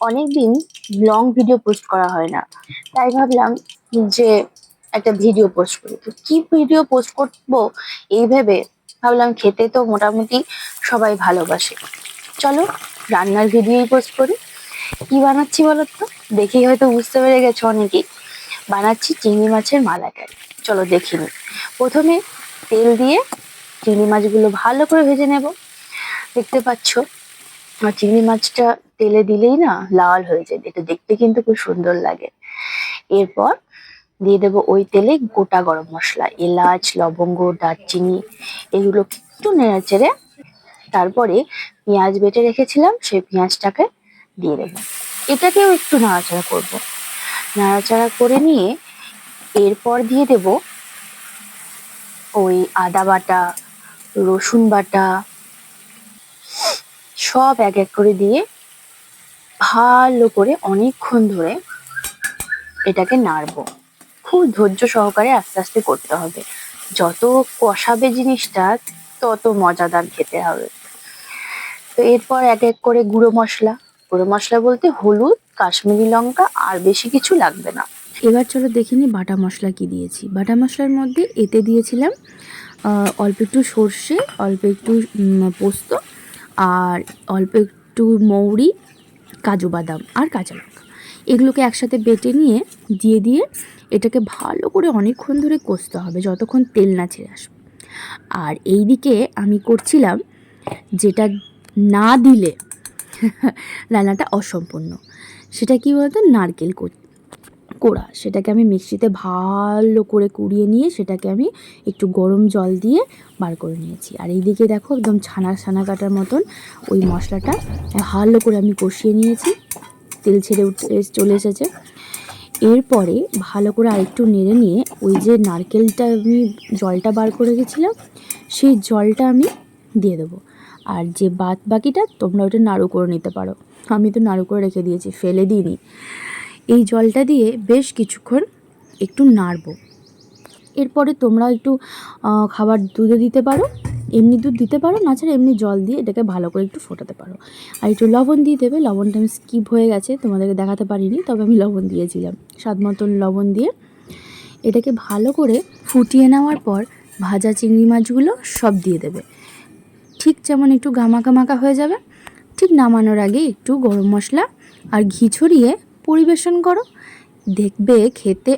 অনেকদিন long video post করা হয় না, তাই ভাবলাম যে একটা ভিডিও পোস্ট করি। তো কি ভিডিও পোস্ট করবো এই ভেবে ভাবলাম, খেতে তো মোটামুটি সবাই ভালোবাসে, চলো রান্নার ভিডিওই পোস্ট করি। কি বানাচ্ছি বলো তো? দেখেই হয়তো বুঝতে পেরে গেছো অনেকেই। বানাচ্ছি চিংড়ি মাছের মালাইকারি। চলো দেখি নি। প্রথমে তেল দিয়ে চিংড়ি মাছগুলো ভালো করে ভেজে নেব। দেখতে পাচ্ছ আর চিংড়ি মাছটা তেলে দিলেই না লাল হয়ে যায়, এটা দেখতে কিন্তু খুব সুন্দর লাগে। এরপর দিয়ে দেবো ওই তেলে গোটা গরম মশলা, এলাচ, লবঙ্গ, দারচিনি, এগুলো একটু নেড়ে চেড়ে তারপরে পেঁয়াজ বেটে রেখেছিলাম সেই পেঁয়াজটাকে দিয়ে দেবো। এটাকেও একটু নাড়াচাড়া করব। নাড়াচাড়া করে নিয়ে এরপর দিয়ে দেব ওই আদা বাটা, রসুন বাটা, সব এক এক করে দিয়ে ভালো করে অনেকক্ষণ ধরে এটাকে নাড়বো। খুব ধৈর্য সহকারে আস্তে আস্তে করতে হবে। যত কষাবে জিনিসটা তত মজাদার খেতে হবে। তো এরপর এক এক করে গুঁড়ো মশলা বলতে হলুদ, কাশ্মীরি লঙ্কা, আর বেশি কিছু লাগবে না। এবার চলো দেখে নিই বাটা মশলা কি দিয়েছি। বাটা মশলার মধ্যে এতে দিয়েছিলাম অল্প একটু সর্ষে, অল্প একটু পোস্ত, আর অল্প একটু মৌরি, কাজু বাদাম আর কাঁচা লঙ্কা। এগুলোকে একসাথে বেটে নিয়ে দিয়ে এটাকে ভালো করে অনেকক্ষণ ধরে কষতে হবে, যতক্ষণ তেল না ছেড়ে আসবে। আর এই দিকে আমি করছিলাম যেটা না দিলে রান্নাটা অসম্পূর্ণ, সেটা কি বলতো, নারকেল কোড়া। সেটাকে আমি মিক্সিতে ভালো করে কুড়িয়ে নিয়ে সেটাকে আমি একটু গরম জল দিয়ে বার করে নিয়েছি। আর এইদিকে দেখো একদম ছানা কাটার মতন ওই মশলাটা ভালো করে আমি কষিয়ে নিয়েছি, তেল ছেড়ে চলে এসেছে। এরপরে ভালো করে আরেকটু নেড়ে নিয়ে ওই যে নারকেলটা আমি জলটা বার করে গেছিলাম সেই জলটা আমি দিয়ে দেবো। আর যে বাকিটা তোমরা ওটা নাড়ু করে নিতে পারো, আমি তো নাড়ু করে রেখে দিয়েছি, ফেলে দিইনি। এই জলটা দিয়ে বেশ কিছুক্ষণ একটু নাড়বো। এরপরে তোমরা একটু খাবার দুধও দিতে পারো, এমনি দুধ দিতে পারো, নাছাড়া এমনি জল দিয়ে এটাকে ভালো করে একটু ফোটাতে পারো। আর একটু লবণ দিয়ে দেবে। লবণটা আমি স্কিপ হয়ে গেছে, তোমাদেরকে দেখাতে পারিনি, তবে আমি লবণ দিয়েছিলাম, স্বাদ মতন লবণ দিয়ে এটাকে ভালো করে ফুটিয়ে নেওয়ার পর ভাজা চিংড়ি মাছগুলো সব দিয়ে দেবে। ঠিক যেমন একটু গামাকা হয়ে যাবে, ঠিক নামানোর আগে একটু গরম মশলা আর ঘি ছড়িয়ে পরিবেশন করো। দেখবে খেতে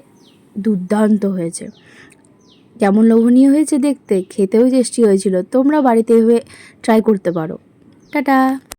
দুর্দান্ত হয়েছে। কেমন লোভনীয় হয়েছে দেখতে, খেতেও টেস্টি হয়েছিল। তোমরা বাড়িতে এভাবে ট্রাই করতে পারো। টাটা।